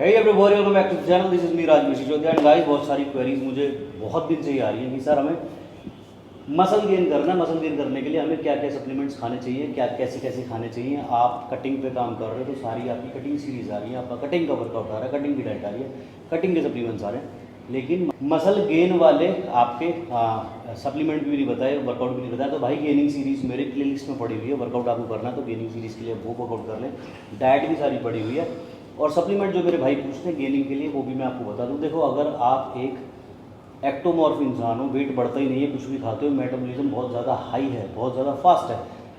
Hey everybody, welcome back to the channel. This is me Raj Sisodia and guys, बहुत सारी queries मुझे बहुत दिन से ही आ रही हैं कि सर हमें मसल गेन करना है। मसल गेन करने के लिए हमें क्या क्या सप्लीमेंट्स खाने चाहिए, क्या कैसे कैसे खाने चाहिए। आप कटिंग पे काम कर रहे हो तो सारी आपकी कटिंग सीरीज़ आ रही है, आपका कटिंग का वर्कआउट आ रहा है, कटिंग की डाइट आ रही है, कटिंग के सप्लीमेंट्स आ रहे हैं, लेकिन मसल गेन वाले आपके सप्लीमेंट भी नहीं बताए, वर्कआउट भी नहीं बताया। तो भाई गेनिंग सीरीज़ मेरे प्ले लिस्ट में पड़ी हुई है। वर्कआउट आपको करना है तो गेनिंग सीरीज़ के लिए वो वर्कआउट कर लें। डाइट भी सारी पड़ी हुई है और सप्लीमेंट जो मेरे भाई पूछते हैं गेनिंग के लिए वो भी मैं आपको बता दूं। देखो, अगर आप एक एक्टोमॉर्फ इंसान हो, वेट बढ़ता ही नहीं है, कुछ भी खाते हो, मेटाबॉलिज्म बहुत ज़्यादा हाई है, बहुत ज़्यादा फास्ट है,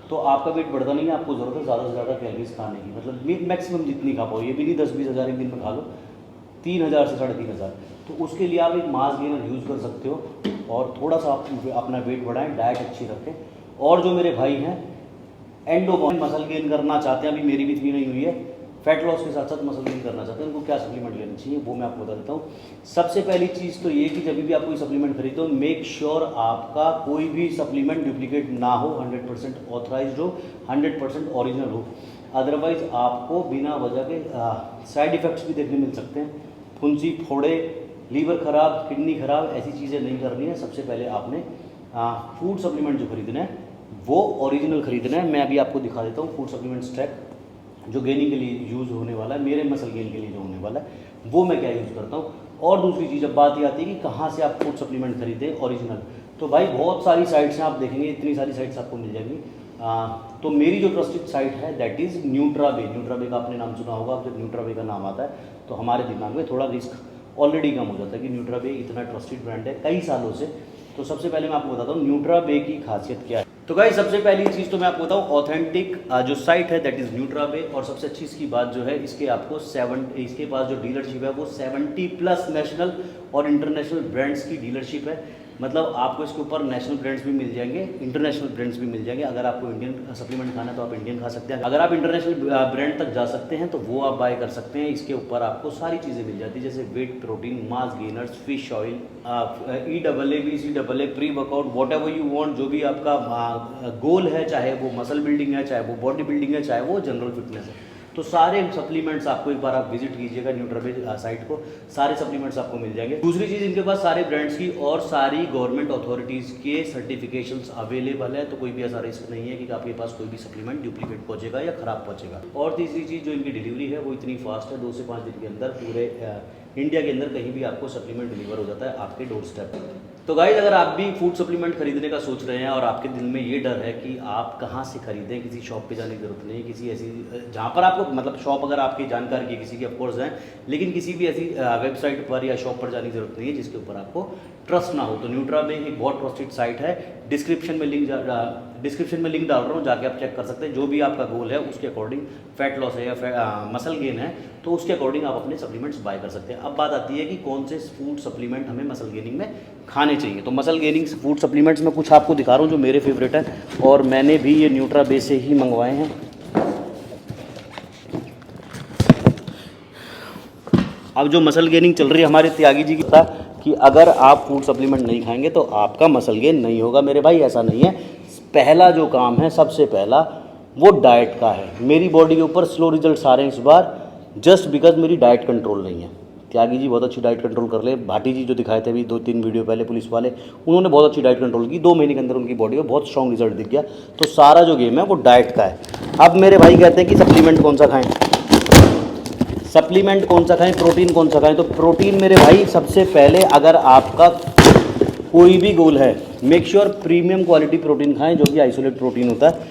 तो आपका वेट बढ़ता नहीं है। आपको ज़रूरत है ज़्यादा से ज़्यादा कैलोरीज खाने की, मतलब मैक्सिमम जितनी खा पाओ। ये भी नहीं 10-20 हज़ार एक दिन में खा लो, 3,000 से 3,500। तो उसके लिए आप एक मास गेनर यूज़ कर सकते हो और थोड़ा सा आप अपना वेट बढ़ाएं, डाइट अच्छी रखें। और जो मेरे भाई हैं एंडोबॉडी मसल गेन करना चाहते हैं, अभी मेरी भी इतनी नहीं हुई है, फैट लॉस के साथ साथ मसल गेन करना चाहते हैं, उनको क्या सप्लीमेंट लेना चाहिए वो मैं आपको बता देता हूँ। सबसे पहली चीज़ तो ये कि जब भी आप कोई सप्लीमेंट खरीदो, मेक श्योर आपका कोई भी सप्लीमेंट डुप्लीकेट ना हो, 100% ऑथराइज्ड हो, 100% ओरिजिनल हो। अदरवाइज आपको बिना वजह के साइड इफ़ेक्ट्स भी देखने मिल सकते हैं, फुंसी, फोड़े, लीवर ख़राब, किडनी ख़राब, ऐसी चीज़ें नहीं करनी है। सबसे पहले आपने फूड सप्लीमेंट जो खरीदना है वो ओरिजिनल खरीदना है। मैं अभी आपको दिखा देता हूँ फूड सप्लीमेंट्स ट्रैक जो गेनिंग के लिए यूज़ होने वाला है, मेरे मसल गेन के लिए जो होने वाला है वो मैं क्या यूज़ करता हूँ। और दूसरी चीज़, अब बात ये आती है कि कहाँ से आप फूड सप्लीमेंट खरीदें ओरिजिनल, तो भाई बहुत सारी साइट्स हैं, आप देखेंगे इतनी सारी साइट्स आपको मिल जाएंगी। तो मेरी जो ट्रस्टेड साइट है दैट इज़ न्यूट्राबे। न्यूट्राबे का आपने नाम सुना होगा। जब न्यूट्राबे का नाम आता है तो हमारे दिमाग में थोड़ा रिस्क ऑलरेडी कम हो जाता है कि न्यूट्राबे इतना ट्रस्टेड ब्रांड है कई सालों से। तो सबसे पहले मैं आपको बताता हूँ न्यूट्राबे की खासियत क्या है। तो गाइस, सबसे पहली चीज़ तो मैं आपको बताऊँ, ऑथेंटिक जो साइट है दैट इज़ न्यूट्राबे। और सबसे अच्छी इसकी बात जो है, इसके आपको इसके पास जो डीलरशिप है वो 70+ नेशनल और इंटरनेशनल ब्रांड्स की डीलरशिप है। मतलब आपको इसके ऊपर नेशनल ब्रांड्स भी मिल जाएंगे, इंटरनेशनल ब्रांड्स भी मिल जाएंगे। अगर आपको इंडियन सप्लीमेंट खाना है तो आप इंडियन खा सकते हैं, अगर आप इंटरनेशनल ब्रांड तक जा सकते हैं तो वो आप बाय कर सकते हैं। इसके ऊपर आपको सारी चीज़ें मिल जाती है, जैसे whey protein, mass gainers, fish oil, EAA, BCAA, pre workout, whatever you want. जो भी आपका गोल है, चाहे वो मसल बिल्डिंग है, चाहे वो बॉडी बिल्डिंग है, चाहे वो जनरल फिटनेस है, तो सारे सप्लीमेंट्स आपको एक बार आप विजिट कीजिएगा न्यूट्राबे साइट को, सारे सप्लीमेंट्स आपको मिल जाएंगे। दूसरी चीज़, इनके पास सारे ब्रांड्स की और सारी गवर्नमेंट अथॉरिटीज़ के सर्टिफिकेशंस अवेलेबल है, तो कोई भी ऐसा रिस्क नहीं है कि आपके पास कोई भी सप्लीमेंट डुप्लीकेट पहुंचेगा या ख़राब पहुंचेगा। और तीसरी चीज़, जो इनकी डिलीवरी है वो इतनी फास्ट है, 2 से 5 दिन के अंदर पूरे इंडिया के अंदर कहीं भी आपको सप्लीमेंट डिलीवर हो जाता है आपके डोर स्टेप पर। तो गाइस, अगर आप भी फूड सप्लीमेंट खरीदने का सोच रहे हैं और आपके दिल में ये डर है कि आप कहाँ से खरीदें, किसी शॉप पे जाने की ज़रूरत नहीं है, किसी ऐसी जहाँ पर आपको, मतलब शॉप अगर आपकी जानकारी की किसी की ऑफकोर्स है, लेकिन किसी भी ऐसी वेबसाइट पर या शॉप पर जाने की ज़रूरत नहीं है जिसके ऊपर आपको ट्रस्ट ना हो, तो न्यूट्राबे एक बहुत ट्रस्टेड साइट है। डिस्क्रिप्शन में लिंक डाल रहा हूँ, जाके आप चेक कर सकते हैं। जो भी आपका गोल है उसके अकॉर्डिंग, फैट लॉस है या मसल गेन है, तो उसके अकॉर्डिंग आप अपने सप्लीमेंट्स बाय कर सकते हैं। अब बात आती है कि कौन से फूड सप्लीमेंट हमें मसल गेनिंग में खाने चाहिए। तो मसल गेनिंग फूड सप्लीमेंट्स में कुछ आपको दिखा रहा हूँ जो मेरे फेवरेट है और मैंने भी ये न्यूट्राबे से ही मंगवाए हैं। अब जो मसल गेनिंग चल रही है हमारे त्यागी जी की था कि अगर आप फूड सप्लीमेंट नहीं खाएंगे तो आपका मसल गेन नहीं होगा। मेरे भाई ऐसा नहीं है। पहला जो काम है, सबसे पहला, वो डाइट का है। मेरी बॉडी के ऊपर स्लो रिजल्ट्स आ रहे हैं इस बार, जस्ट बिकॉज मेरी डाइट कंट्रोल नहीं है। त्यागी जी बहुत अच्छी डाइट कंट्रोल कर ले। भाटी जी जो दिखाए थे अभी 2-3 वीडियो पहले, पुलिस वाले, उन्होंने बहुत अच्छी डाइट कंट्रोल की। 2 महीने के अंदर उनकी बॉडी में बहुत स्ट्रॉन्ग रिजल्ट दिख गया। तो सारा जो गेम है वो डाइट का है। अब मेरे भाई कहते हैं कि सप्लीमेंट कौन सा खाएं, सप्लीमेंट कौन सा खाएं, प्रोटीन कौन सा खाएं। तो प्रोटीन मेरे भाई, सबसे पहले अगर आपका कोई भी गोल है, make sure premium quality protein खाएं, जो कि आइसोलेट प्रोटीन होता है,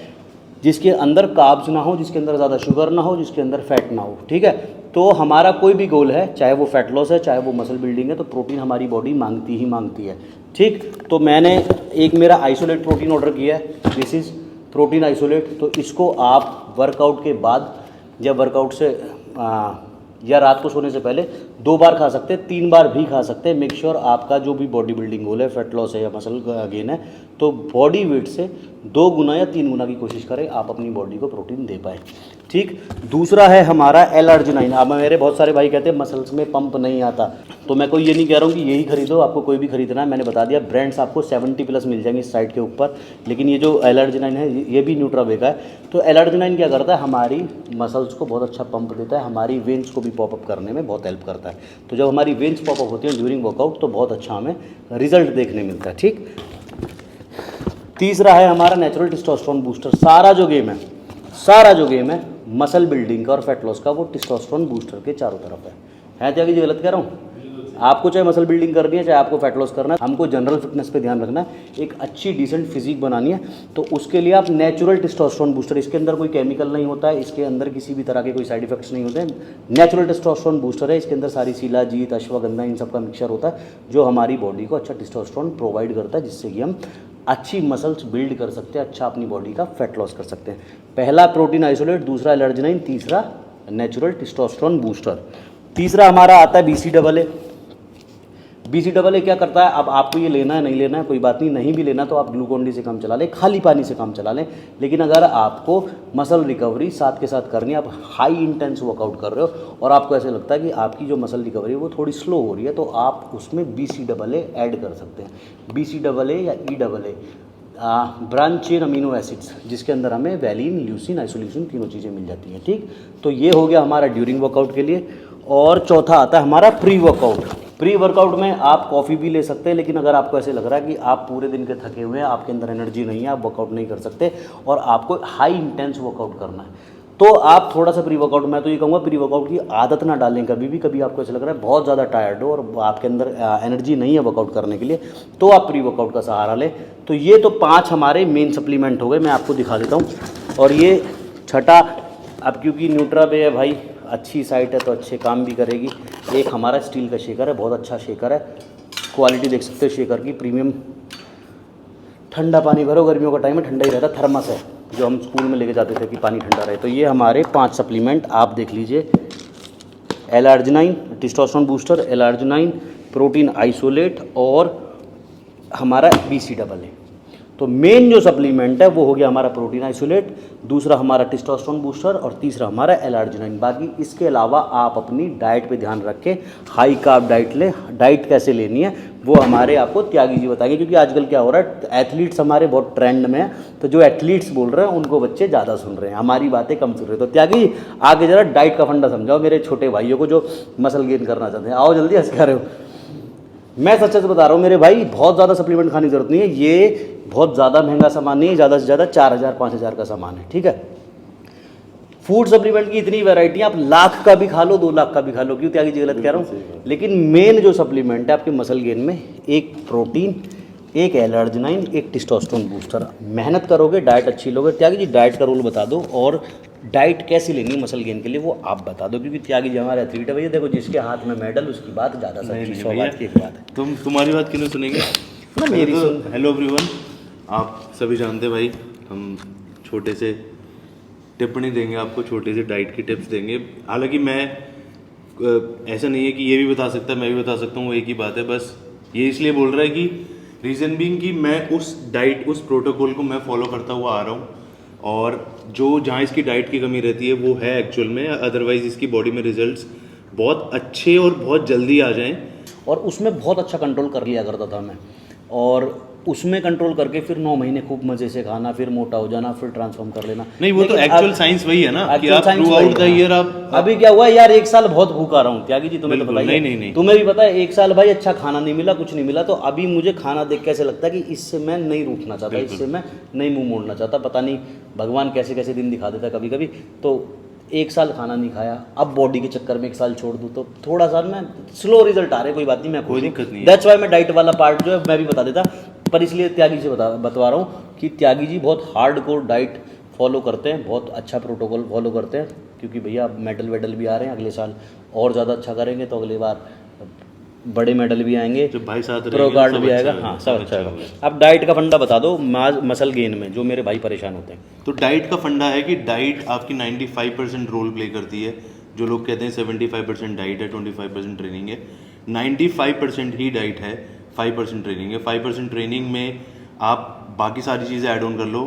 जिसके अंदर कार्ब्स ना हो, जिसके अंदर ज़्यादा शुगर ना हो, जिसके अंदर फैट ना हो। ठीक है, तो हमारा कोई भी गोल है, चाहे वो फैट लॉस है, चाहे वो मसल बिल्डिंग है, तो प्रोटीन हमारी बॉडी मांगती ही मांगती है। ठीक, तो मैंने एक मेरा आइसोलेट प्रोटीन ऑर्डर किया है, दिस इज़ प्रोटीन आइसोलेट। तो इसको आप वर्कआउट के बाद या वर्कआउट से या रात को सोने से पहले 2 बार खा सकते हैं, 3 बार भी खा सकते हैं। मेक श्योर आपका जो भी बॉडी बिल्डिंग गोल है, फैट लॉस है या मसल गेन है, तो बॉडी वेट से 2 गुना या 3 गुना की कोशिश करें आप अपनी बॉडी को प्रोटीन दे पाए। ठीक, दूसरा है हमारा L-अर्जिनाइन। अब मेरे बहुत सारे भाई कहते हैं मसल्स में पंप नहीं आता, तो मैं कोई ये नहीं कह रहा हूँ कि यही खरीदो, आपको कोई भी खरीदना है। मैंने बता दिया ब्रांड्स आपको 70+ मिल जाएंगे इस साइट के ऊपर, लेकिन ये जो L-अर्जिनाइन है ये भी न्यूट्राबे का है। तो L-अर्जिनाइन क्या करता है, हमारी मसल्स को बहुत अच्छा पंप देता है, हमारी वेन्स को भी भी पॉपअप करने में बहुत हेल्प करता है। तो जब हमारी वेन्स पॉपअप होती हैं ड्यूरिंग वर्कआउट तो बहुत अच्छा हमें रिजल्ट देखने मिलता है। ठीक, तीसरा है हमारा नेचुरल टेस्टोस्टेरोन बूस्टर। सारा जो गेम है मसल बिल्डिंग का और फैट लॉस का, वो टेस्टोस्टेरोन बूस्टर के चारों तरफ है त्यागी जी? गलत कह रहा हूँ? आपको चाहे मसल बिल्डिंग करनी है, चाहे आपको फैट लॉस करना है, हमको जनरल फिटनेस पे ध्यान रखना है, एक अच्छी डिसेंट फिजिक बनानी है, तो उसके लिए आप नेचुरल टेस्टोस्टेरोन बूस्टर, इसके अंदर कोई केमिकल नहीं होता है, इसके अंदर किसी भी तरह के कोई साइड इफेक्ट्स नहीं होते हैं। नेचुरल टेस्टोस्टेरोन बूस्टर है, इसके अंदर सारी शिलाजीत, अश्वगंधा, इन सब का मिक्सचर होता है जो हमारी बॉडी को अच्छा टेस्टोस्टेरोन प्रोवाइड करता है, जिससे कि हम अच्छी मसल्स बिल्ड कर सकते हैं, अच्छा अपनी बॉडी का फैट लॉस कर सकते हैं। पहला प्रोटीन आइसोलेट, दूसरा एलर्जिनाइन, तीसरा नेचुरल टेस्टोस्टेरोन बूस्टर। तीसरा हमारा आता है BCAA। BCAA क्या करता है? अब आपको ये लेना है नहीं लेना है कोई बात नहीं, नहीं भी लेना तो आप ग्लूकोन डी से काम चला लें, खाली पानी से काम चला लें। लेकिन अगर आपको मसल रिकवरी साथ के साथ करनी है, आप हाई इंटेंस वर्कआउट कर रहे हो और आपको ऐसे लगता है कि आपकी जो मसल रिकवरी है वो थोड़ी स्लो हो रही है, तो आप उसमें BCAA ऐड कर सकते हैं। BCAA या EAA, branch chain amino acids, जिसके अंदर हमें वैलिन, ल्यूसिन, आइसोल्यूसिन तीनों चीज़ें मिल जाती हैं। ठीक, तो ये हो गया हमारा ड्यूरिंग वर्कआउट के लिए। और चौथा आता है हमारा प्री वर्कआउट। प्री वर्कआउट में आप कॉफ़ी भी ले सकते हैं, लेकिन अगर आपको ऐसे लग रहा है कि आप पूरे दिन के थके हुए हैं, आपके अंदर एनर्जी नहीं है, आप वर्कआउट नहीं कर सकते और आपको हाई इंटेंस वर्कआउट करना है, तो आप थोड़ा सा प्री वर्कआउट, मैं तो ये कहूँगा प्री वर्कआउट की आदत ना डालें कभी भी। कभी आपको ऐसा लग रहा है बहुत ज़्यादा टायर्ड हो और आपके अंदर एनर्जी नहीं है वर्कआउट करने के लिए, तो आप प्री वर्कआउट का सहारा लें। तो ये तो 5 हमारे मेन सप्लीमेंट हो गए, मैं आपको दिखा देता हूँ। और ये छठा, अब क्योंकि न्यूट्रा पे है भाई, अच्छी साइट है तो अच्छे काम भी करेगी। एक हमारा स्टील का शेकर है, बहुत अच्छा शेकर है, क्वालिटी देख सकते हो शेकर की, प्रीमियम। ठंडा पानी भरो, गर्मियों का टाइम है, ठंडा ही रहता, थर्मस है जो हम स्कूल में लेके जाते थे कि पानी ठंडा रहे। तो ये हमारे 5 सप्लीमेंट आप देख लीजिए, L-arginine testosterone booster, L-arginine protein isolate और हमारा BCAA। तो मेन जो सप्लीमेंट है वो हो गया हमारा प्रोटीन आइसोलेट, दूसरा हमारा टेस्टोस्टेरोन बूस्टर और तीसरा हमारा एल-आर्जिनाइन। बाकी इसके अलावा आप अपनी डाइट पे ध्यान रखें, हाई कार्ब डाइट लें। डाइट कैसे लेनी है वो हमारे आपको त्यागी जी बताएंगे, क्योंकि आजकल क्या हो रहा है, एथलीट्स हमारे बहुत ट्रेंड में है, तो जो एथलीट्स बोल रहे हैं उनको बच्चे ज़्यादा सुन रहे हैं, हमारी बातें कम सुन रहे हैं। तो त्यागी जी आगे जरा डाइट का फंडा समझाओ मेरे छोटे भाइयों को जो मसल गेन करना चाहते हैं। आओ जल्दी, हंस कह रहे हो। मैं सच सच बता रहा हूँ मेरे भाई, बहुत ज़्यादा सप्लीमेंट खाने की जरूरत नहीं है, ये बहुत ज़्यादा महंगा सामान नहीं है, ज़्यादा से ज़्यादा 4000-5000 का सामान है। ठीक है, फूड सप्लीमेंट की इतनी वैरायटी, आप लाख का भी खा लो, 2 लाख का भी खा लो, क्यों त्यागी जी गलत कह रहा हूँ? लेकिन मेन जो सप्लीमेंट है आपके मसल गेन में, एक प्रोटीन, एक एल-आर्जिनाइन, एक टेस्टोस्टेरोन बूस्टर। मेहनत करोगे, डाइट अच्छी लोगे। त्यागी जी डाइट का रूल बता दो और डाइट कैसी लेनी है मसल गेन के लिए वो आप बता दो, क्योंकि त्यागी जी हमारे एथलीट है भैया, देखो जिसके हाथ में मेडल उसकी बात ज़्यादा सच्ची, 100 बात की एक बात है। तुम्हारी बात क्यों सुनेंगे ना मेरी सुन। हेलो एवरीवन, आप सभी जानते हैं भाई, हम छोटे से टिप्पणी देंगे आपको, छोटे से डाइट की टिप्स देंगे। हालांकि मैं ऐसा नहीं है कि ये भी बता सकता है मैं भी बता सकता हूँ, वो एक ही बात है। बस ये इसलिए बोल रहा है कि रीज़न बीइंग कि मैं उस डाइट, उस प्रोटोकॉल को मैं फॉलो करता हुआ आ रहा हूँ, और जो जहाँ इसकी डाइट की कमी रहती है वो है एक्चुअल में, अदरवाइज इसकी बॉडी में रिजल्ट्स बहुत अच्छे और बहुत जल्दी आ जाएं। और उसमें बहुत अच्छा कंट्रोल कर लिया करता था मैं, और उसमें कंट्रोल करके फिर 9 महीने खूब मजे से खाना, फिर मोटा हो जाना, फिर ट्रांसफॉर्म कर लेना। नहीं, वो तो एक्चुअल साइंस वही है ना कि आप थ्रू आउट द ईयर आप। अभी क्या हुआ यार, 1 साल बहुत भूखा रहा हूँ त्यागी जी, तुम्हें तो पता ही है। नहीं, तुम्हें भी पता है, 1 साल भाई अच्छा खाना नहीं मिला, कुछ नहीं मिला, तो अभी मुझे खाना देख के ऐसे लगता है कि इससे मैं नहीं रूठना चाहता, इससे मैं नहीं मुंह मोड़ना चाहता। पता नहीं भगवान कैसे कैसे दिन दिखा देता है कभी कभी। तो 1 साल खाना नहीं खाया, अब बॉडी के चक्कर में 1 साल छोड़ दूँ तो थोड़ा सा मैं स्लो रिजल्ट आ रहे, कोई बात नहीं, मैं कोई दिक्कत नहीं। दैट्स वाई मैं डाइट वाला पार्ट जो है मैं भी बता देता, पर इसलिए त्यागी से बतवा रहा हूँ कि त्यागी जी बहुत हार्डकोर डाइट फॉलो करते हैं, बहुत अच्छा प्रोटोकॉल फॉलो करते हैं, क्योंकि भैया मेडल वेडल भी आ रहे हैं, अगले साल और ज़्यादा अच्छा करेंगे तो अगली बार बड़े मेडल भी आएंगे, जो भाई साथ प्रो कार्ड भी आएगा। हाँ, सब अच्छा होगा। अब डाइट का फंडा बता दो मसल गेन में, जो मेरे भाई परेशान होते हैं। तो डाइट का फंडा है कि डाइट आपकी 95% रोल प्ले करती है। जो लोग कहते हैं 75% डाइट है, 25% ट्रेनिंग है, 95% ही डाइट है, 5% ट्रेनिंग है। 5% ट्रेनिंग में आप बाकी सारी चीज़ें ऐड ऑन कर लो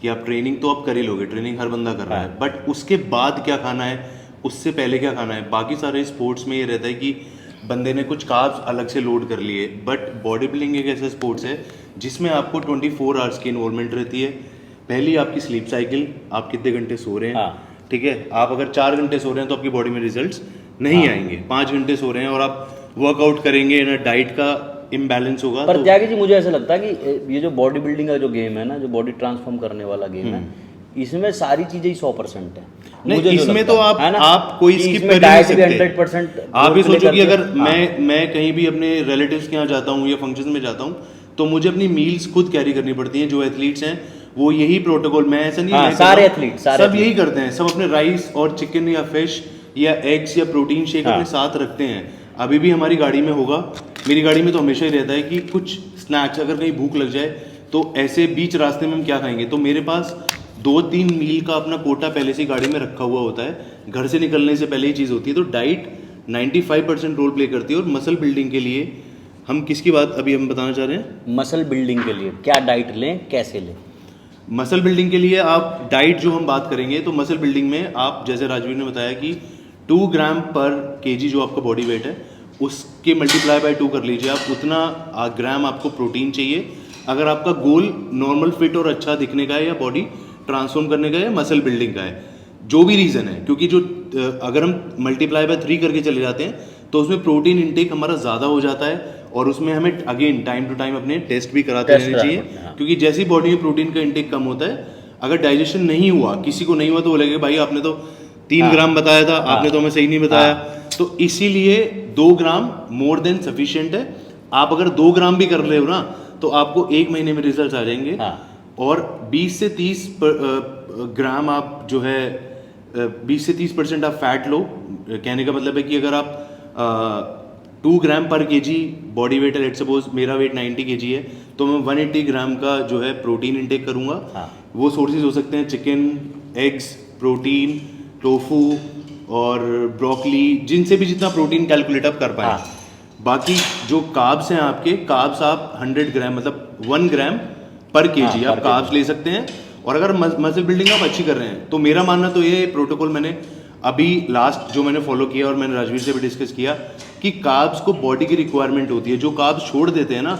कि आप ट्रेनिंग तो आप कर ही लोगे, ट्रेनिंग हर बंदा कर रहा है, बट उसके बाद क्या खाना है, उससे पहले क्या खाना है। बाकी सारे स्पोर्ट्स में ये रहता है कि बंदे ने कुछ कार्ब्स अलग से लोड कर लिए, बट बॉडी बिल्डिंग एक ऐसा स्पोर्ट्स है जिसमें आपको 24 आवर्स की इन्वॉल्वमेंट रहती है। पहली आपकी स्लीप साइकिल, आप कितने घंटे सो रहे हैं, ठीक है। आप अगर 4 घंटे सो रहे हैं तो आपकी बॉडी में रिजल्ट्स नहीं आएंगे। 5 घंटे सो रहे हैं और आप वर्कआउट करेंगे ना, डाइट का इम्बैलेंस होगा। पर तो त्यागी जी मुझे ऐसा लगता है कि ये जो बॉडी बिल्डिंग का जो गेम है ना, जो बॉडी ट्रांसफॉर्म करने वाला गेम है, इसमें सारी चीजें ही 100% है। नहीं, मुझे जो इसमें लगता तो है ना, आप कोई कि स्किप इसमें कर ही नहीं डाइट भी सकते। 100% आप ही रोल प्ले सोचो कि करके- अगर मैं कहीं भी अपने रिलेटिव्स के यहाँ जाता हूँ या फंक्शन में जाता हूँ, तो मुझे अपनी मील्स खुद कैरी करनी पड़ती हैं। जो एथलीट्स हैं वो यही प्रोटोकॉल, मैं ऐसा नहीं, हाँ, मैं सारे कर रहा हूँ, एथलीट, सारे सब एथलीट। यही करते हैं। सब अपने राइस और चिकन या फिश या एग्स या प्रोटीन शेक हाँ। अपने साथ रखते हैं। अभी भी हमारी गाड़ी में होगा, मेरी गाड़ी में तो हमेशा ही रहता है कि कुछ स्नैक्स, अगर कहीं भूख लग जाए तो ऐसे बीच रास्ते में हम क्या खाएंगे, तो मेरे पास 2-3 मील का अपना कोटा पहले से ही गाड़ी में रखा हुआ होता है। घर से निकलने से पहले ही चीज़ होती है। तो डाइट 95% रोल प्ले करती है। और मसल बिल्डिंग के लिए हम किसकी बात अभी हम बताना चाह रहे हैं? मसल बिल्डिंग के लिए क्या डाइट लें, कैसे लें? मसल बिल्डिंग के लिए आप डाइट जो हम बात करेंगे, तो मसल बिल्डिंग में आप, जैसे राजवीर ने बताया कि 2 ग्राम पर केजी जो आपका बॉडी वेट है उसके मल्टीप्लाई बाय 2 कर लीजिए आप, उतना ग्राम आपको प्रोटीन चाहिए। अगर आपका गोल नॉर्मल फिट और अच्छा दिखने का है, या बॉडी ट्रांसफॉर्म करने का है, या मसल बिल्डिंग का है, जो भी रीज़न है, क्योंकि जो अगर हम मल्टीप्लाई बाय 3 करके चले जाते हैं तो उसमें प्रोटीन इंटेक हमारा ज़्यादा हो जाता है। और उसमें हमें अगेन टाइम टू टाइम अपने टेस्ट भी कराते टेस्ट रहने कराना चाहिए, पड़ता है, हाँ। क्योंकि जैसी बॉडी में प्रोटीन का इंटेक कम होता है, अगर डाइजेशन नहीं हुआ, किसी को नहीं हुआ, तो बोलेगा भाई आपने तो 3 हाँ। ग्राम बताया था, आपने हाँ। तो हमें सही नहीं बताया। तो इसीलिए 2 ग्राम मोर देन सफिशिएंट है। आप अगर 2 ग्राम भी कर रहे हो ना, तो आपको 1 महीने में रिजल्ट आ जाएंगे। हाँ। और 20 से 30 ग्राम आप जो है 20 से 30% आप फैट लो। कहने का मतलब है कि अगर आप 2 ग्राम पर केजी बॉडी वेट है, लेट सपोज मेरा वेट 90 केजी है, तो मैं 180 ग्राम का जो है प्रोटीन इंटेक करूंगा। हाँ। वो सोर्सेज हो सकते हैं चिकन, एग्स, प्रोटीन, टोफू और ब्रोकली, जिनसे भी जितना प्रोटीन कैलकुलेट आप कर पाए। हाँ। बाकी जो कार्ब्स हैं आपके, कार्ब्स आप 100 ग्राम मतलब 1 ग्राम पर केजी हाँ, आप कार्ब्स ले सकते हैं। और अगर मसल बिल्डिंग आप अच्छी कर रहे हैं, तो मेरा मानना तो ये प्रोटोकॉल मैंने अभी लास्ट जो मैंने फॉलो किया और मैंने राजवीर से भी डिस्कस किया कि कार्ब्स को बॉडी की रिक्वायरमेंट होती है। जो कार्ब्स छोड़ देते हैं ना,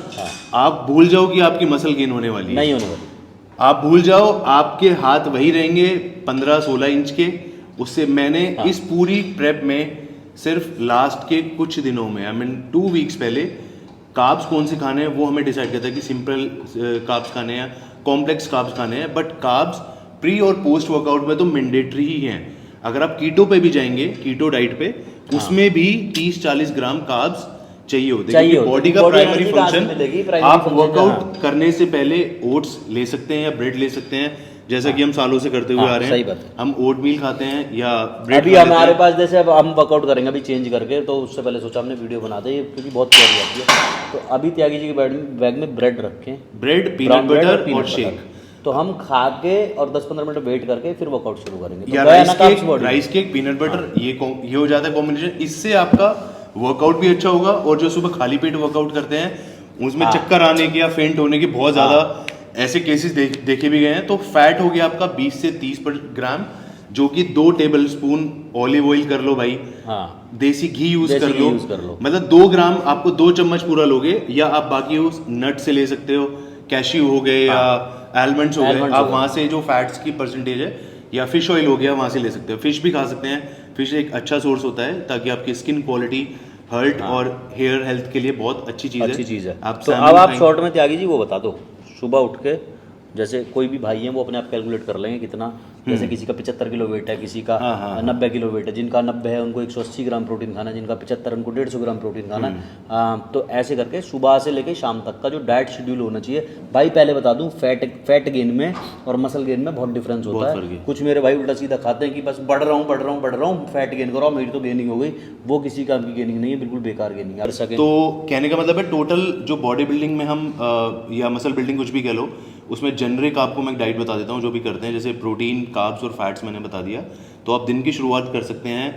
आप भूल जाओ कि आपकी मसल गेन होने वाली है। नहीं होने वाली। आप भूल जाओ, आपके हाथ वही रहेंगे 15-16 इंच के। उससे मैंने इस पूरी प्रेप में सिर्फ लास्ट के कुछ दिनों में, आई मीन 2 वीक्स पहले, कार्ब्स कौन से खाने हैं वो हमें डिसाइड करता है कि सिंपल कार्ब्स खाने हैं, कॉम्प्लेक्स कार्ब्स खाने हैं। बट कार्ब्स प्री और पोस्ट वर्कआउट में तो मैंडेटरी ही हैं। अगर आप कीटो पे भी जाएंगे, कीटो डाइट पे, उसमें भी 30-40 ग्राम कार्ब्स चाहिए होते हैं, क्योंकि बॉडी का प्राइमरी फंक्शन, आप वर्कआउट करने से पहले ओट्स ले सकते हैं या ब्रेड ले सकते हैं, जैसा कि हम सालों से करते हुए आ रहे सही हैं। बात है। हम ओट मील खाते हैं या ब्रेड अभी हमारे पास जैसे अब हम वर्कआउट करेंगे अभी चेंज करके, तो उससे पहले सोचा हमने वीडियो बना दे, क्योंकि बहुत प्यारी आती है। तो अभी त्यागी जी के बैग में ब्रेड रखें, ब्रेड, पीनट बटर और शेक। तो हम खा के और 10-15 मिनट वेट करके फिर वर्कआउट शुरू करेंगे। तो या राइस केक, पीनट बटर, ये हो जाता है कॉम्बिनेशन। इससे आपका वर्कआउट भी अच्छा होगा। और जो सुबह खाली पेट वर्कआउट करते हैं उसमें चक्कर आने के या फेंट होने के बहुत ज़्यादा ऐसे केसेस देखे भी गए हैं। तो फैट हो गया आपका 20 से 30 ग्राम, जो कि 2 टेबल स्पून ऑलिव ऑयल कर लो भाई, देसी घी यूज कर लो, मतलब 2 ग्राम आपको 2 चम्मच पूरा लोगे। या आप बाकी उस नट से ले सकते हो, कैश्यू हो गए या आलमंड्स हो गए, आप वहाँ से जो फैट्स की परसेंटेज है, या फिश ऑयल हो गया, वहाँ से ले सकते हो। फिश भी खा सकते हैं। फिश एक अच्छा सोर्स होता है, ताकि आपकी स्किन क्वालिटी, हर्ट और हेयर हेल्थ के लिए बहुत अच्छी चीज़ है। तो अब आप शॉर्ट में त्यागी जी वो बता दो, सुबह उठ के जैसे कोई भी भाई है वो अपने आप कैलकुलेट कर लेंगे कितना, जैसे किसी का 75 किलो वेट है, किसी का 90 किलो वेट है। जिनका 90 है उनको 180 ग्राम प्रोटीन खाना है, जिनका 75 उनको 150 ग्राम प्रोटीन खाना है। तो ऐसे करके सुबह से लेके शाम तक का जो डाइट शेड्यूल होना चाहिए। भाई पहले बता दूं, फैट गेन में और मसल गेन में बहुत डिफरेंस होता है। कुछ मेरे भाई उल्टा सीधा खाते हैं कि बस बढ़ रहा हूँ, फैट गेन करो, मेरी तो गेनिंग हो गई। वो किसी काम की गेनिंग नहीं है, बिल्कुल बेकार गेनिंग है। तो कहने का मतलब है टोटल जो बॉडी बिल्डिंग में हम या मसल बिल्डिंग कुछ भी कह लो, उसमें जेनरिक आपको मैं डाइट बता देता हूँ जो भी करते हैं। जैसे प्रोटीन, कार्ब्स और फैट्स मैंने बता दिया। तो आप दिन की शुरुआत कर सकते हैं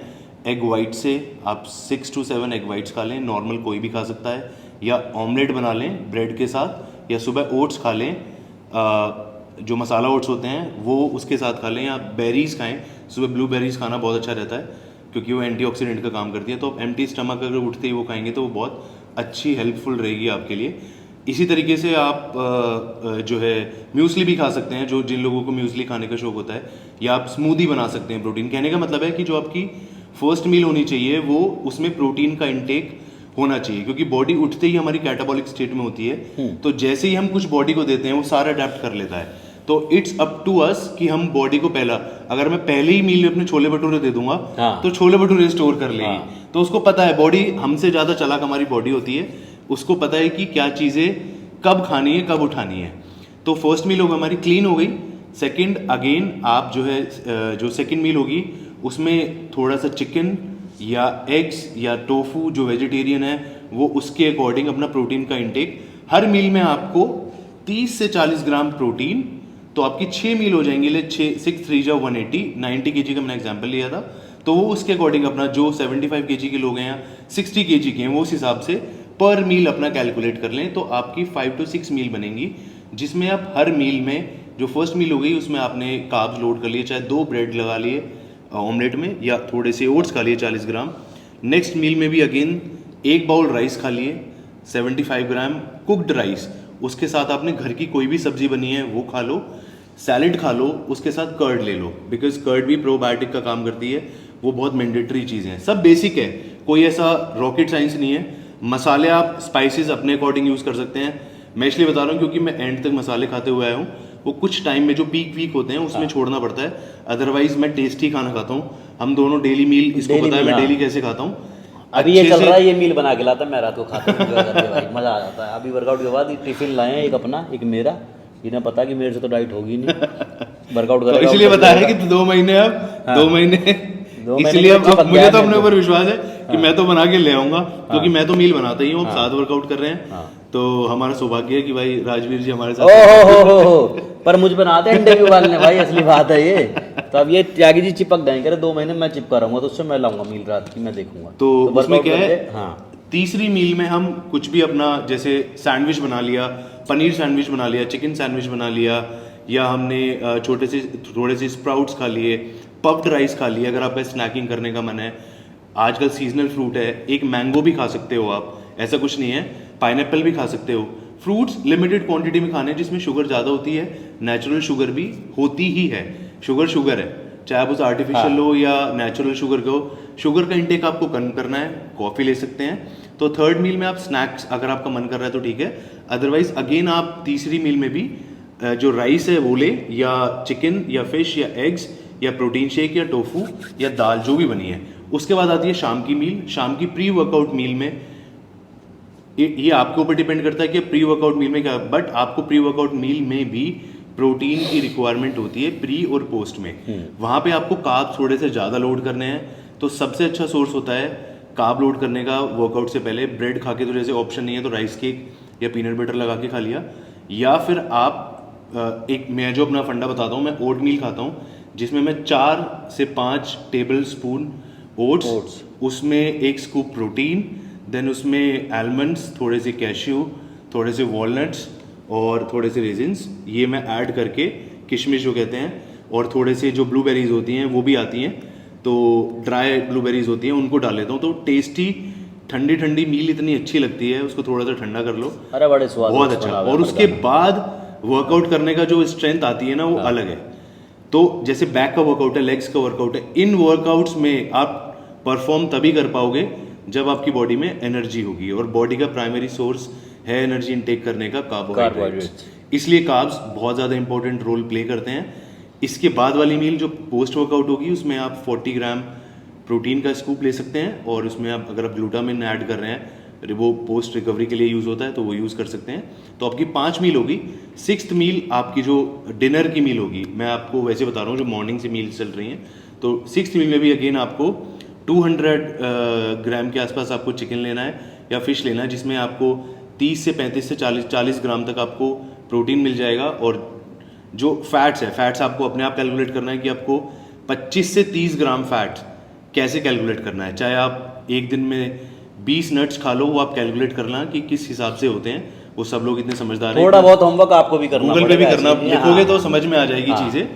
एग वाइट से। आप 6 to 7 एग वाइट्स खा लें, नॉर्मल कोई भी खा सकता है, या ऑमलेट बना लें ब्रेड के साथ, या सुबह ओट्स खा लें, जो मसाला ओट्स होते हैं वो उसके साथ खा लें, या बेरीज खाएं। सुबह ब्लूबेरीज खाना बहुत अच्छा रहता है, क्योंकि वो एंटीऑक्सीडेंट का काम करती है। तो आप एम्प्टी स्टमक अगर उठते ही वो खाएंगे तो वो बहुत अच्छी हेल्पफुल रहेगी आपके लिए। इसी तरीके से आप जो है म्यूसली भी खा सकते हैं, जो जिन लोगों को म्यूसली खाने का शौक होता है, या आप स्मूदी बना सकते हैं प्रोटीन। कहने का मतलब है कि जो आपकी फर्स्ट मील होनी चाहिए वो उसमें प्रोटीन का इंटेक होना चाहिए, क्योंकि बॉडी उठते ही हमारी कैटाबॉलिक स्टेट में होती है। तो जैसे ही हम कुछ बॉडी को देते हैं वो सारा अडेप्ट कर लेता है। तो इट्स अप टू अस कि हम बॉडी को पहला, अगर मैं पहले ही मील में अपने छोले भटूरे दे दूंगा तो छोले भटूरे स्टोर कर लेगी। तो उसको पता है, बॉडी हमसे ज़्यादा चालाक हमारी बॉडी होती है, उसको पता है कि क्या चीज़ें कब खानी है कब उठानी है। तो फर्स्ट मील होगी हमारी क्लीन हो गई। सेकंड अगेन आप जो है जो सेकंड मील होगी उसमें थोड़ा सा चिकन या एग्स या टोफू जो वेजिटेरियन है वो उसके अकॉर्डिंग अपना प्रोटीन का इंटेक। हर मील में आपको 30 से 40 ग्राम प्रोटीन, तो आपकी 6 मील हो जाएंगी। ले 6 3 जा 180, 90 kg का मैंने एग्जांपल लिया था। तो वो उसके अकॉर्डिंग अपना जो 75 kg के लोग हैं या 60 kg के हैं वो उस हिसाब से पर मील अपना कैलकुलेट कर लें। तो आपकी 5 to 6 मील बनेंगी, जिसमें आप हर मील में जो फर्स्ट मील हो गई उसमें आपने कार्ब्स लोड कर लिए, चाहे 2 ब्रेड लगा लिए ऑमलेट में या थोड़े से ओट्स खा लिए 40 ग्राम। नेक्स्ट मील में भी अगेन 1 बाउल राइस खा लिए 75 ग्राम कुक्ड राइस, उसके साथ आपने घर की कोई भी सब्जी बनी है वो खा लो, सैलेड खा लो, उसके साथ कर्ड ले लो, बिकॉज कर्ड भी प्रोबायोटिक का काम करती है, वो बहुत मैंडेटरी चीज़ है। सब बेसिक है, कोई ऐसा रॉकेट साइंस नहीं है। मसाले आप स्पाइसेस अपने अकॉर्डिंग यूज़ कर सकते हैं। मैं इसलिए बता रहा हूँ क्योंकि मैं एंड तक मसाले खाते हुए आया हूँ, वो कुछ टाइम में जो पीक वीक होते हैं उसमें छोड़ना पड़ता है, अदरवाइज मैं टेस्टी खाना खाता हूँ। हम दोनों डेली मील, इसको पता है मैं डेली कैसे खाता हूँ। अभी ये चल रहा है, ये मील बना के लाता मैं रात को खाता हूँ भाई, मजा आ जाता है। अभी वर्कआउट के बाद टिफिन लाए हैं, एक अपना एक मेरा, इन्हें पता कि मेरे से तो डाइट होगी नहीं, वर्कआउट करेगा। इसलिए बताया है कि 2 महीने अब 2 महीने इसलिए अब मुझे तो अपने ऊपर विश्वास है कि मैं तो बना के ले आऊंगा, क्योंकि मैं तो मील बनाता ही हूँ। अब साथ वर्कआउट कर रहे हैं तो हमारा सौभाग्य है कि भाई राजवीर जी हमारे साथ। हो पर मुझे बनाते हैं अंडे भी उबालने भाई, असली बात है ये। तो अब ये त्यागी जी चिपक जाएंगे, 2 महीने मैं चिपका रहूंगा, तो उससे मैं लाऊंगा मील रात की, मैं देखूंगा। तो उसमें क्या है, तीसरी मील में हम कुछ भी अपना जैसे सैंडविच बना लिया, पनीर सैंडविच बना लिया, चिकन सैंडविच बना लिया, या हमने थोड़े से स्प्राउट्स खा लिए, पफ्ड राइस खा लिया। अगर आप स्नैकिंग करने का मन है, आजकल सीजनल फ्रूट है, एक मैंगो भी खा सकते हो आप, ऐसा कुछ नहीं है, पाइनएप्पल भी खा सकते हो। फ्रूट्स लिमिटेड क्वांटिटी में खाने जिसमें शुगर ज़्यादा होती है, नेचुरल शुगर भी होती ही है। शुगर है, चाहे आप उस आर्टिफिशियल लो या नेचुरल शुगर को, शुगर का इंटेक आपको कम करना है, कॉफ़ी ले सकते हैं। तो थर्ड मील में आप स्नैक्स अगर आपका मन कर रहा है तो ठीक है, अदरवाइज अगेन आप तीसरी मील में भी जो राइस है वो ले, या चिकन या फिश या एग्स या प्रोटीन शेक या टोफू या दाल जो भी बनी है। उसके बाद आती है शाम की मील। शाम की प्री वर्कआउट मील में ये आपके ऊपर डिपेंड करता है कि प्री वर्कआउट मील में क्या, बट आपको प्री वर्कआउट मील में भी प्रोटीन की रिक्वायरमेंट होती है प्री और पोस्ट में। वहाँ पे आपको कार्ब थोड़े से ज़्यादा लोड करने हैं, तो सबसे अच्छा सोर्स होता है कार्ब लोड करने का वर्कआउट से पहले। ब्रेड खा के तो जैसे ऑप्शन नहीं है तो राइस केक या पीनट बटर लगा के खा लिया, या फिर आप एक, मैं जो अपना फंडा बताता हूँ, मैं ओट मील खाता हूँ जिसमें मैं 4 से 5 टेबल स्पून ओट्स, उसमें 1 स्कूप प्रोटीन, देन उसमें आलमंड्स, थोड़े से कैश्यू, थोड़े से वॉलनट्स और थोड़े से रेजिन्स, ये मैं ऐड करके, किशमिश जो कहते हैं, और थोड़े से जो ब्लूबेरीज होती हैं वो भी आती हैं, तो ड्राई ब्लूबेरीज होती हैं, उनको डाल लेता हूँ। तो टेस्टी ठंडी ठंडी मील इतनी अच्छी लगती है, उसको थोड़ा सा ठंडा कर लो, अरे बड़े स्वाद, बहुत अच्छा। और उसके बाद वर्कआउट करने का जो स्ट्रेंथ आती है ना वो अलग है। तो जैसे बैक का वर्कआउट है, लेग्स का वर्कआउट है, इन वर्कआउट्स में आप परफॉर्म तभी कर पाओगे जब आपकी बॉडी में एनर्जी होगी, और बॉडी का प्राइमरी सोर्स है एनर्जी इनटेक करने का कार्बोहाइड्रेट्स। इसलिए कार्ब्स बहुत ज़्यादा इंपॉर्टेंट रोल प्ले करते हैं। इसके बाद वाली मील जो पोस्ट वर्कआउट होगी उसमें आप 40 ग्राम प्रोटीन का स्कूप ले सकते हैं, और उसमें आप अगर आप ग्लूटामिन ऐड कर रहे हैं, वो पोस्ट रिकवरी के लिए यूज़ होता है तो वो यूज़ कर सकते हैं। तो आपकी 5 मील होगी। 6th मील आपकी जो डिनर की मील होगी, मैं आपको वैसे बता रहा हूँ जो मॉर्निंग से मील चल रही हैं, तो 6th मील में भी अगेन आपको 200 ग्राम के आसपास आपको चिकन लेना है या फिश लेना है, जिसमें आपको 30 से 35 से 40 ग्राम तक आपको प्रोटीन मिल जाएगा। और जो फैट्स है, फैट्स आपको अपने आप कैलकुलेट करना है कि आपको 25 से 30 ग्राम फैट कैसे कैलकुलेट करना है। चाहे आप एक दिन में 20 नट्स खा लो, वो आप कैलकुलेट करना कि किस हिसाब से होते हैं, वो सब लोग इतने समझदार हैं। थोड़ा बहुत होमवर्क आपको भी करना, गूगल पे भी करना, लिखोगे तो समझ में आ जाएगी चीज़ें।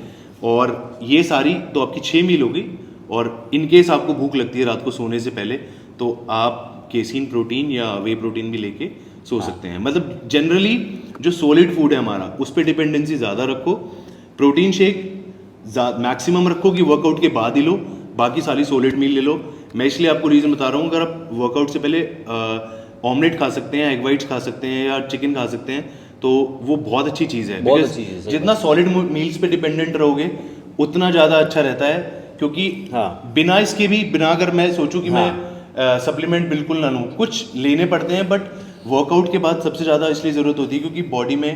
और ये सारी तो आपकी 6 मील होगी। और इन केस आपको भूख लगती है रात को सोने से पहले, तो आप केसीन प्रोटीन या वे प्रोटीन भी लेके सो सकते हैं। मतलब जनरली जो सॉलिड फूड है हमारा, उस पर डिपेंडेंसी ज़्यादा रखो। प्रोटीन शेक मैक्सिमम रखो कि वर्कआउट के बाद ही लो, बाकी सारी सॉलिड मील ले लो। मैं इसलिए आपको रीज़न बता रहा हूँ, अगर आप वर्कआउट से पहले ऑमलेट खा सकते हैं, एग वाइट्स खा सकते हैं या चिकन खा सकते हैं, तो वो बहुत अच्छी चीज़ है। बहुत Because अच्छी चीज़ है, जितना सॉलिड मील्स पे डिपेंडेंट रहोगे उतना ज़्यादा अच्छा रहता है, क्योंकि हाँ। बिना इसके भी, बिना अगर मैं सोचूं कि हाँ। मैं सप्लीमेंट बिल्कुल ना लूँ, कुछ लेने पड़ते हैं, बट वर्कआउट के बाद सबसे ज़्यादा इसलिए ज़रूरत होती है क्योंकि बॉडी में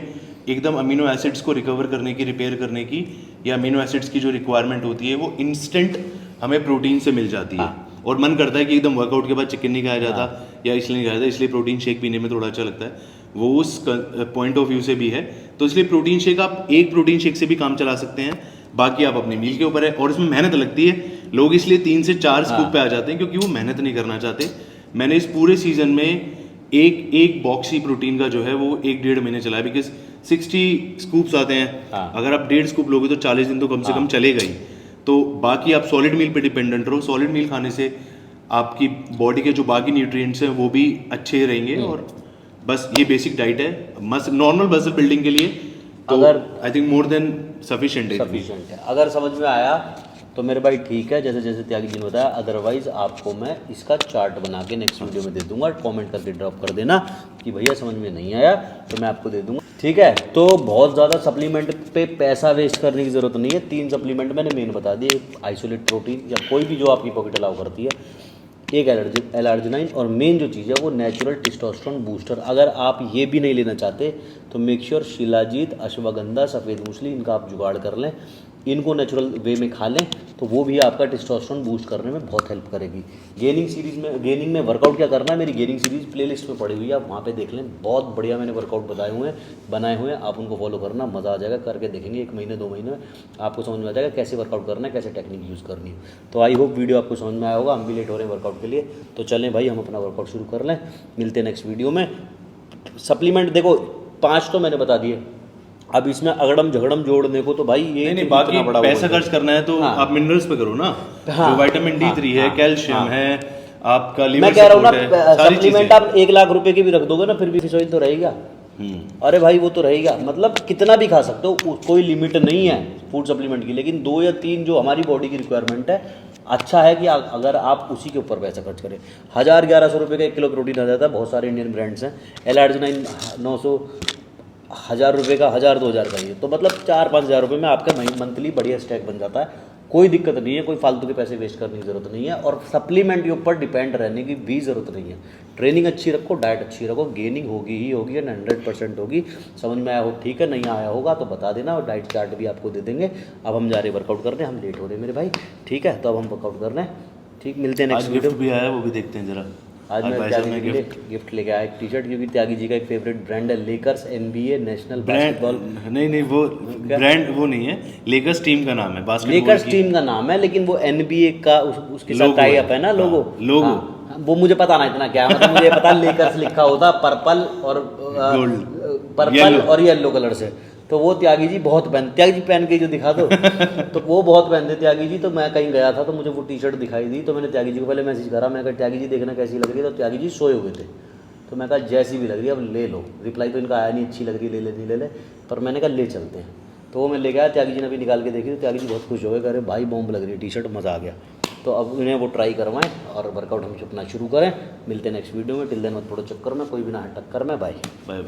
एकदम अमीनो एसिड्स को रिकवर करने की, रिपेयर करने की, या अमीनो एसिड्स की जो रिक्वायरमेंट होती है वो इंस्टेंट हमें प्रोटीन से मिल जाती है। और मन करता है कि एकदम वर्कआउट के बाद चिकन नहीं खाया जाता या इसलिए नहीं खाया जाता, इसलिए प्रोटीन शेक पीने में थोड़ा अच्छा लगता है, वो उस पॉइंट ऑफ व्यू से भी है। तो इसलिए प्रोटीन शेक, आप एक प्रोटीन शेक से भी काम चला सकते हैं, बाकी आप अपनी मील के ऊपर है। और इसमें मेहनत लगती है, लोग इसलिए 3 से 4 स्कूप पे आ जाते हैं क्योंकि वो मेहनत नहीं करना चाहते। मैंने इस पूरे सीजन में एक बॉक्स ही प्रोटीन का जो है वो 1-1.5 महीने चलाया, बिकॉज 60 स्कूप्स आते हैं। अगर आप 1.5 स्कूप लोगे तो 40 दिन तो कम से कम चलेगा ही। तो बाकी आप सॉलिड मील पे डिपेंडेंट रहो। सॉलिड मील खाने से आपकी बॉडी के जो बाकी न्यूट्रिएंट्स हैं वो भी अच्छे रहेंगे। और बस ये बेसिक डाइट है नॉर्मल मसल बिल्डिंग के लिए, तो अगर I think more than sufficient है। अगर समझ में आया तो मेरे भाई ठीक है, जैसे जैसे त्यागी जी ने बताया। अदरवाइज आपको मैं इसका चार्ट बना के नेक्स्ट वीडियो में दे दूंगा, कमेंट करके ड्रॉप कर देना कि भैया समझ में नहीं आया, तो मैं आपको दे दूंगा, ठीक है। तो बहुत ज़्यादा सप्लीमेंट पे पैसा वेस्ट करने की ज़रूरत नहीं है। 3 सप्लीमेंट मैंने मेन बता दिए, आइसोलेट प्रोटीन या कोई भी जो आपकी पॉकेट अलाउ करती है, एक एलर्जिनाइन, और मेन जो चीज़ है वो नेचुरल टेस्टोस्टेरोन बूस्टर। अगर आप ये भी नहीं लेना चाहते तो मेक श्योर शिलाजीत, अश्वगंधा, सफ़ेद मूसली, इनका आप जुगाड़ कर लें, इनको नेचुरल वे में खा लें, तो वो भी आपका टेस्टोस्टेरोन बूस्ट करने में बहुत हेल्प करेगी। गेनिंग में वर्कआउट क्या करना है, मेरी गेनिंग सीरीज़ प्लेलिस्ट में पड़ी हुई है, आप वहाँ पे देख लें। बहुत बढ़िया मैंने वर्कआउट बनाए हुए हैं, आप उनको फॉलो करना, मज़ा आ जाएगा। करके देखेंगे 1 महीने 2 महीने में आपको समझ में आ जाएगा कैसे वर्कआउट करना है, कैसे टेक्निक यूज़ करनी है। तो आई होप वीडियो आपको समझ में आया होगा। हम भी लेट हो रहे हैं वर्कआउट के लिए, तो चलें भाई हम अपना वर्कआउट शुरू कर लें। मिलते हैं नेक्स्ट वीडियो में। सप्लीमेंट देखो 5 तो मैंने बता दिए, अब इसमें अगड़म झगड़म जोड़ने को तो भाई ये नहीं, बाकी पैसा खर्च करना है तो आप मिनरल्स पे करो ना। जो विटामिन D3 है, कैल्शियम है, आपका लीवर मैं कह रहा हूँ सपोर्ट ना, है, सारी सप्लीमेंट आप 1 लाख रुपए के भी रख दोगे ना, फिर भी फिश ऑयल तो रहेगा। अरे भाई वो तो रहेगा, मतलब कितना भी खा सकते हो, कोई लिमिट नहीं है फूड सप्लीमेंट की। लेकिन 2 या 3 जो हमारी बॉडी की रिक्वायरमेंट है, अच्छा है कि अगर आप उसी के ऊपर पैसा खर्च करें। 1000-1100 रुपये का 1 किलो प्रोटीन आ जाता है। बहुत सारे इंडियन ब्रांड्स हैं, एलर्जिनाइन 900, 1000 रुपये का, 1000-2000 का ही, तो मतलब 4-5 हज़ार रुपये में आपका मंथली बढ़िया स्टैक बन जाता है। कोई दिक्कत नहीं है, कोई फालतू के पैसे वेस्ट करने की ज़रूरत नहीं है, और सप्लीमेंट के ऊपर डिपेंड रहने की भी ज़रूरत नहीं है। ट्रेनिंग अच्छी रखो, डाइट अच्छी रखो, गेनिंग होगी ही होगी, 100% होगी। समझ में आया हो ठीक है, नहीं आया होगा तो बता देना, और डाइट चार्ट भी आपको दे देंगे। अब हम जा रहे वर्कआउट करने, हम लेट हो रहे हैं मेरे भाई, ठीक है। तो अब हम वर्कआउट कर रहे हैं, ठीक, मिलते हैं नेक्स्ट वीडियो। गिफ्ट भी आया, वो भी देखते हैं जरा। आज मैं त्यागी जी के लिए गिफ्ट लेके आया एक टी-शर्ट, क्योंकि त्यागी जी का एक फेवरेट ब्रांड है लेकर्स, NBA नेशनल बास्केटबॉल। नहीं, वो ब्रांड वो नहीं है, लेकर्स टीम का नाम है, बास्केटबॉल लेकर्स टीम का नाम है, लेकिन वो NBA का उसके साथ टाई अप है ना, लोगो। वो मुझे पता ना इतना क्या, मतलब मुझे पता लेकर्स लिखा होता पर्पल और येलो कलर से। तो वो त्यागी जी बहुत त्यागी जी पहन के जो दिखा दो तो वो बहुत पहनते त्यागी जी। तो मैं कहीं गया था तो मुझे वो टी-शर्ट दिखाई दी, तो मैंने त्यागी जी को पहले मैसेज करा, मैंने कहा त्यागी जी देखना कैसी लग रही है। तो त्यागी जी सोए हुए थे, तो मैं कहा जैसी भी लग रही है अब ले लो। रिप्लाई तो इनका आया नहीं, अच्छी लग रही है, ले ले, पर मैंने कहा ले चलते हैं। तो वो मैं ले गया, त्यागी जी ने भी निकाल के देखी, तो त्यागी जी बहुत खुश हो गए, कह रहे भाई बॉम्ब लग रही है टी-शर्ट, मज़ा आ गया। तो अब इन्हें वो ट्राई करवाएं और वर्कआउट हम अपना शुरू करें। मिलते हैं नेक्स्ट वीडियो में। टिल देन मत पड़ो चक्कर में, कोई भी ना टक्कर में। Bye bye.